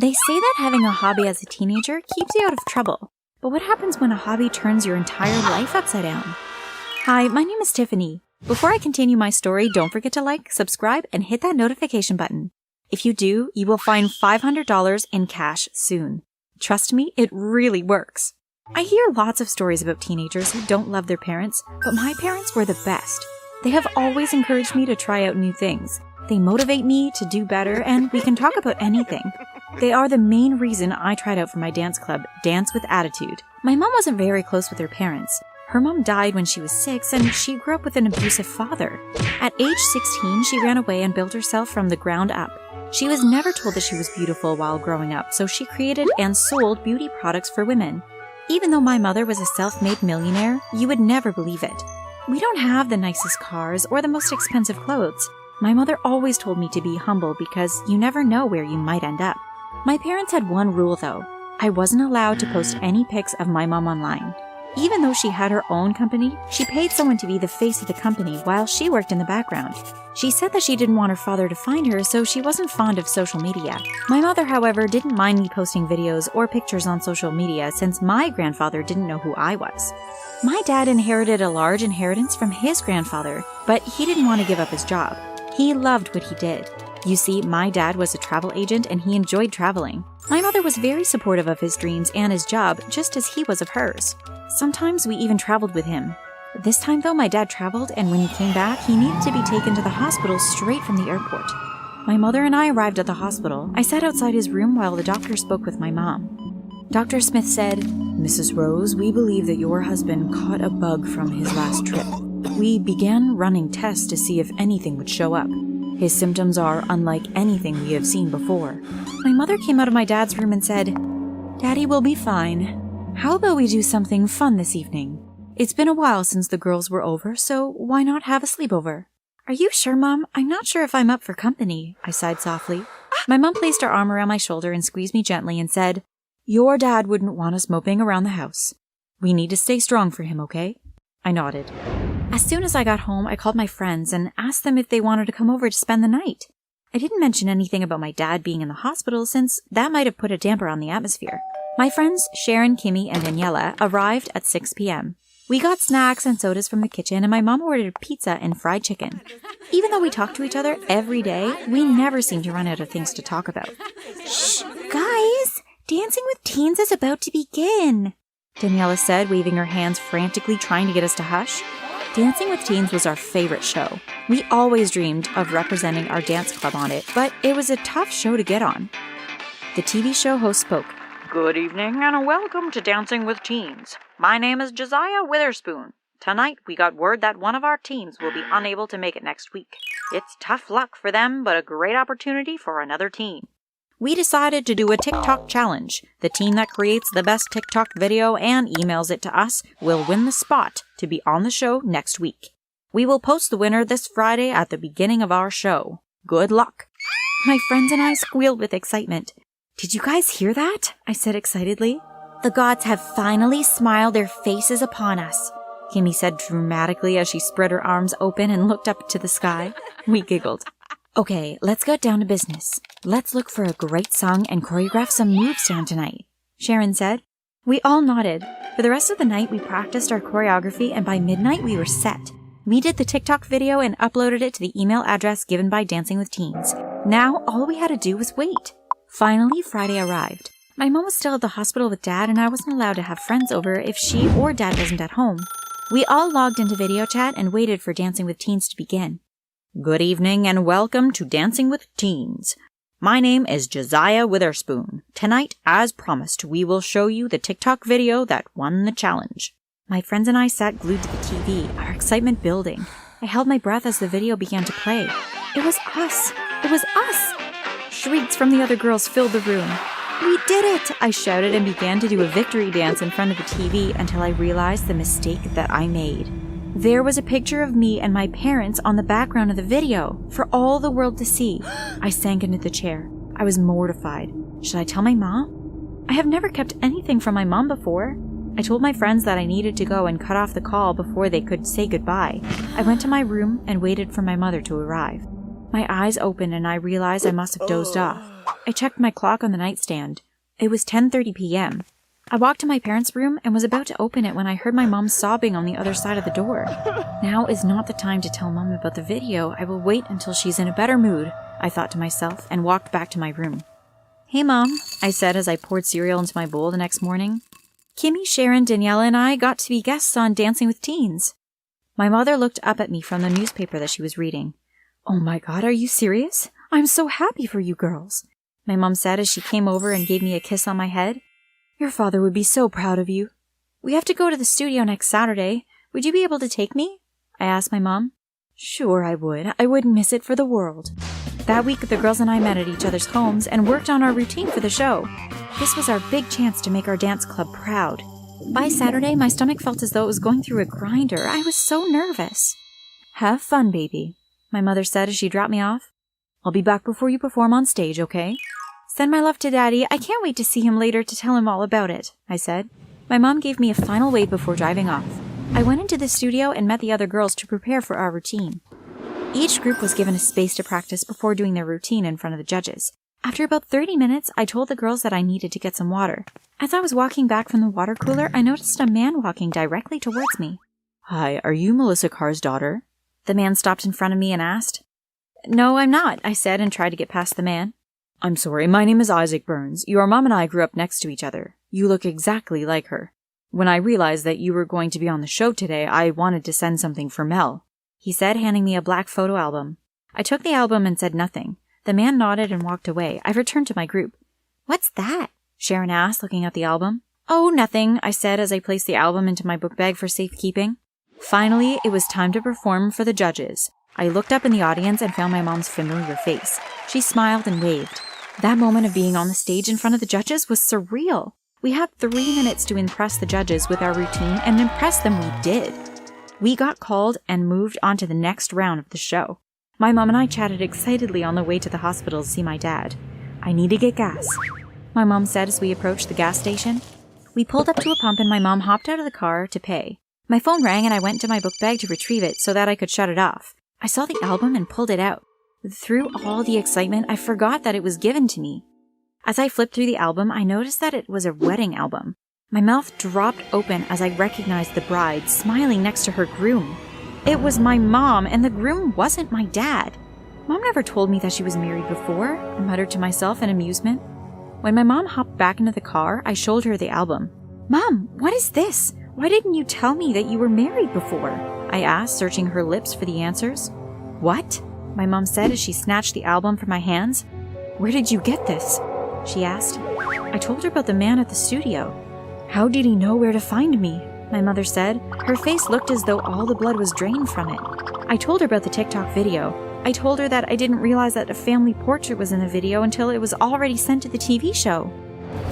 They say that having a hobby as a teenager keeps you out of trouble. But what happens when a hobby turns your entire life upside down? Hi, my name is Tiffany. Before I continue my story, don't forget to like, subscribe, and hit that notification button. If you do, you will find $500 in cash soon. Trust me, it really works. I hear lots of stories about teenagers who don't love their parents, but my parents were the best. They have always encouraged me to try out new things. They motivate me to do better, and we can talk about anything. They are the main reason I tried out for my dance club, Dance with Attitude. My mom wasn't very close with her parents. Her mom died when she was 6, and she grew up with an abusive father. At age 16, she ran away and built herself from the ground up. She was never told that she was beautiful while growing up, so she created and sold beauty products for women. Even though my mother was a self-made millionaire, you would never believe it. We don't have the nicest cars or the most expensive clothes. My mother always told me to be humble because you never know where you might end up. My parents had one rule though. I wasn't allowed to post any pics of my mom online. Even though she had her own company, she paid someone to be the face of the company while she worked in the background. She said that she didn't want her father to find her, so she wasn't fond of social media. My mother, however, didn't mind me posting videos or pictures on social media since my grandfather didn't know who I was. My dad inherited a large inheritance from his grandfather, but he didn't want to give up his job. He loved what he did. You see, my dad was a travel agent and he enjoyed traveling. My mother was very supportive of his dreams and his job, just as he was of hers. Sometimes we even traveled with him. This time though, my dad traveled, and when he came back, he needed to be taken to the hospital straight from the airport. My mother and I arrived at the hospital. I sat outside his room while the doctor spoke with my mom. Dr. Smith said, "Mrs. Rose, we believe that your husband caught a bug from his last trip. We began running tests to see if anything would show up. His symptoms are unlike anything we have seen before." My mother came out of my dad's room and said, "Daddy will be fine. How about we do something fun this evening? It's been a while since the girls were over, so why not have a sleepover?" "Are you sure, Mom? I'm not sure if I'm up for company," I sighed softly. My mom placed her arm around my shoulder and squeezed me gently and said, "Your dad wouldn't want us moping around the house. We need to stay strong for him, okay?" I nodded. As soon as I got home, I called my friends and asked them if they wanted to come over to spend the night. I didn't mention anything about my dad being in the hospital since that might have put a damper on the atmosphere. My friends Sharon, Kimmy, and Daniela arrived at 6 p.m. We got snacks and sodas from the kitchen, and my mom ordered pizza and fried chicken. Even though we talked to each other every day, we never seemed to run out of things to talk about. "Shh, guys! Dancing with Teens is about to begin," Daniela said, waving her hands frantically trying to get us to hush. Dancing with Teens was our favorite show. We always dreamed of representing our dance club on it, but it was a tough show to get on. The TV show host spoke. "Good evening and welcome to Dancing with Teens. My name is Josiah Witherspoon. Tonight we got word that one of our teams will be unable to make it next week. It's tough luck for them, but a great opportunity for another team. We decided to do a TikTok challenge. The team that creates the best TikTok video and emails it to us will win the spot to be on the show next week. We will post the winner this Friday at the beginning of our show. Good luck." My friends and I squealed with excitement. "Did you guys hear that?" I said excitedly. "The gods have finally smiled their faces upon us," Kimmy said dramatically as she spread her arms open and looked up to the sky. We giggled. "Okay, let's get down to business. Let's look for a great song and choreograph some moves down tonight," Sharon said. We all nodded. For the rest of the night, we practiced our choreography, and by midnight, we were set. We did the TikTok video and uploaded it to the email address given by Dancing with Teens. Now, all we had to do was wait. Finally, Friday arrived. My mom was still at the hospital with Dad, and I wasn't allowed to have friends over if she or Dad wasn't at home. We all logged into video chat and waited for Dancing with Teens to begin. "Good evening and welcome to Dancing with Teens. My name is Josiah Witherspoon. Tonight, as promised, we will show you the TikTok video that won the challenge." My friends and I sat glued to the TV, our excitement building. I held my breath as the video began to play. It was us! It was us! Shrieks from the other girls filled the room. "We did it!" I shouted and began to do a victory dance in front of the TV until I realized the mistake that I made. There was a picture of me and my parents on the background of the video, for all the world to see. I sank into the chair. I was mortified. Should I tell my mom? I have never kept anything from my mom before. I told my friends that I needed to go and cut off the call before they could say goodbye. I went to my room and waited for my mother to arrive. My eyes opened and I realized I must have dozed off. I checked my clock on the nightstand. It was 10:30 p.m. I walked to my parents' room and was about to open it when I heard my mom sobbing on the other side of the door. Now is not the time to tell Mom about the video. I will wait until she's in a better mood, I thought to myself, and walked back to my room. Hey, Mom, I said as I poured cereal into my bowl the next morning. Kimmy, Sharon, Daniela, and I got to be guests on Dancing with Teens. My mother looked up at me from the newspaper that she was reading. Oh my God, are you serious? I'm so happy for you girls, my mom said as she came over and gave me a kiss on my head. Your father would be so proud of you. We have to go to the studio next Saturday. Would you be able to take me? I asked my mom. Sure I would. I wouldn't miss it for the world. That week, the girls and I met at each other's homes and worked on our routine for the show. This was our big chance to make our dance club proud. By Saturday, my stomach felt as though it was going through a grinder. I was so nervous. Have fun, baby, my mother said as she dropped me off. I'll be back before you perform on stage, okay? Send my love to Daddy. I can't wait to see him later to tell him all about it, I said. My mom gave me a final wave before driving off. I went into the studio and met the other girls to prepare for our routine. Each group was given a space to practice before doing their routine in front of the judges. After about 30 minutes, I told the girls that I needed to get some water. As I was walking back from the water cooler, I noticed a man walking directly towards me. Hi, are you Melissa Carr's daughter? The man stopped in front of me and asked. No, I'm not, I said and tried to get past the man. I'm sorry, my name is Isaac Burns. Your mom and I grew up next to each other. You look exactly like her. When I realized that you were going to be on the show today, I wanted to send something for Mel, he said, handing me a black photo album. I took the album and said nothing. The man nodded and walked away. I returned to my group. What's that? Sharon asked, looking at the album. Oh, nothing, I said as I placed the album into my book bag for safekeeping. Finally, it was time to perform for the judges. I looked up in the audience and found my mom's familiar face. She smiled and waved. That moment of being on the stage in front of the judges was surreal. We had 3 minutes to impress the judges with our routine, and impress them we did. We got called and moved on to the next round of the show. My mom and I chatted excitedly on the way to the hospital to see my dad. I need to get gas, my mom said as we approached the gas station. We pulled up to a pump and my mom hopped out of the car to pay. My phone rang and I went to my book bag to retrieve it so that I could shut it off. I saw the album and pulled it out. Through all the excitement, I forgot that it was given to me. As I flipped through the album, I noticed that it was a wedding album. My mouth dropped open as I recognized the bride smiling next to her groom. It was my mom, and the groom wasn't my dad. Mom never told me that she was married before, I muttered to myself in amusement. When my mom hopped back into the car, I showed her the album. Mom, what is this? Why didn't you tell me that you were married before? I asked, searching her lips for the answers. What? My mom said as she snatched the album from my hands. Where did you get this? She asked. I told her about the man at the studio. How did he know where to find me? My mother said. Her face looked as though all the blood was drained from it. I told her about the TikTok video. I told her that I didn't realize that a family portrait was in the video until it was already sent to the TV show.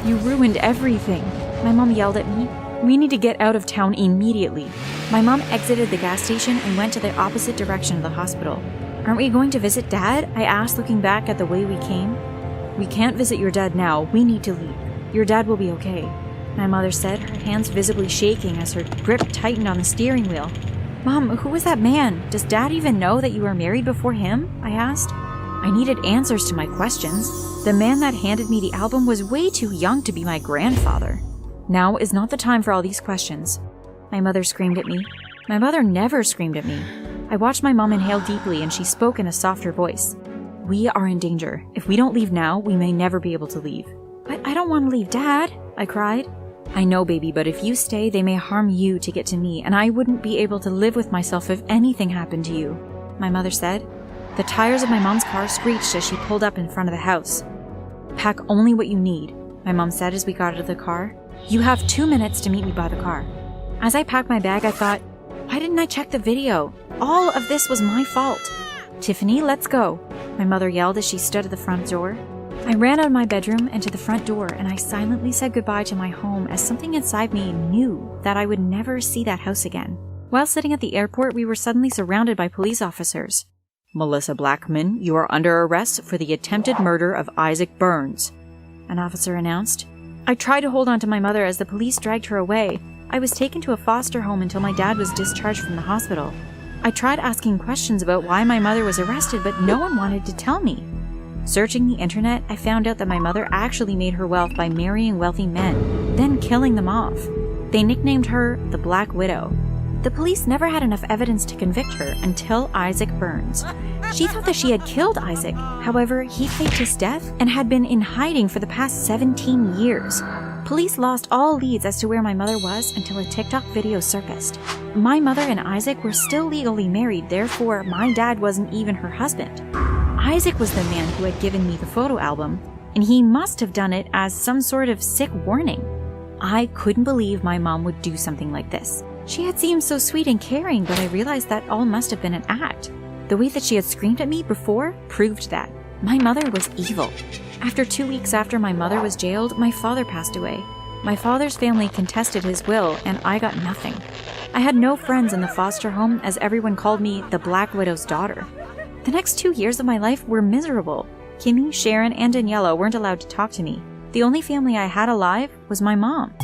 You ruined everything, my mom yelled at me. We need to get out of town immediately. My mom exited the gas station and went to the opposite direction of the hospital. Aren't we going to visit Dad? I asked, looking back at the way we came. We can't visit your dad now. We need to leave. Your dad will be okay, my mother said, her hands visibly shaking as her grip tightened on the steering wheel. Mom, who was that man? Does Dad even know that you were married before him? I asked. I needed answers to my questions. The man that handed me the album was way too young to be my grandfather. Now is not the time for all these questions. My mother screamed at me. My mother never screamed at me. I watched my mom inhale deeply and she spoke in a softer voice. We are in danger. If we don't leave now, we may never be able to leave. But I don't want to leave Dad, I cried. I know, baby, but if you stay, they may harm you to get to me, and I wouldn't be able to live with myself if anything happened to you, my mother said. The tires of my mom's car screeched as she pulled up in front of the house. Pack only what you need, my mom said as we got out of the car. You have 2 minutes to meet me by the car. As I packed my bag, I thought, why didn't I check the video? All of this was my fault. Tiffany, let's go, my mother yelled as she stood at the front door. I ran out of my bedroom and to the front door, and I silently said goodbye to my home as something inside me knew that I would never see that house again. While sitting at the airport, we were suddenly surrounded by police officers. Melissa Blackman, you are under arrest for the attempted murder of Isaac Burns, an officer announced. I tried to hold on to my mother as the police dragged her away. I was taken to a foster home until my dad was discharged from the hospital. I tried asking questions about why my mother was arrested, but no one wanted to tell me. Searching the internet, I found out that my mother actually made her wealth by marrying wealthy men, then killing them off. They nicknamed her the Black Widow. The police never had enough evidence to convict her until Isaac Burns. She thought that she had killed Isaac. However, he faked his death and had been in hiding for the past 17 years. Police lost all leads as to where my mother was until a TikTok video surfaced. My mother and Isaac were still legally married, therefore my dad wasn't even her husband. Isaac was the man who had given me the photo album, and he must have done it as some sort of sick warning. I couldn't believe my mom would do something like this. She had seemed so sweet and caring, but I realized that all must have been an act. The way that she had screamed at me before proved that. My mother was evil. After 2 weeks after my mother was jailed, my father passed away. My father's family contested his will, and I got nothing. I had no friends in the foster home, as everyone called me the Black Widow's daughter. The next 2 years of my life were miserable. Kimmy, Sharon, and Daniela weren't allowed to talk to me. The only family I had alive was my mom.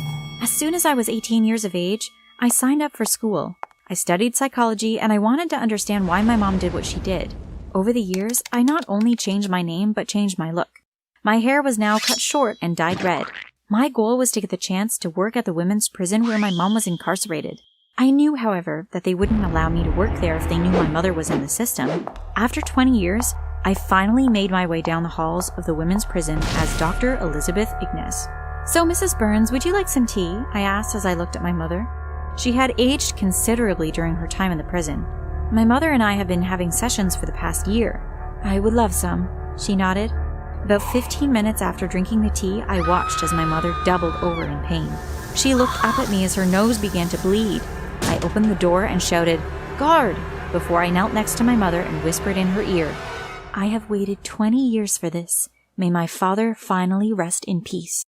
As soon as I was 18 years of age, I signed up for school. I studied psychology, and I wanted to understand why my mom did what she did. Over the years, I not only changed my name, but changed my look. My hair was now cut short and dyed red. My goal was to get the chance to work at the women's prison where my mom was incarcerated. I knew, however, that they wouldn't allow me to work there if they knew my mother was in the system. After 20 years, I finally made my way down the halls of the women's prison as Dr. Elizabeth Ignes. "So, Mrs. Burns, would you like some tea?" I asked as I looked at my mother. She had aged considerably during her time in the prison. "My mother and I have been having sessions for the past year." "I would love some," she nodded. About 15 minutes after drinking the tea, I watched as my mother doubled over in pain. She looked up at me as her nose began to bleed. I opened the door and shouted, "Guard!" before I knelt next to my mother and whispered in her ear, "I have waited 20 years for this. May my father finally rest in peace."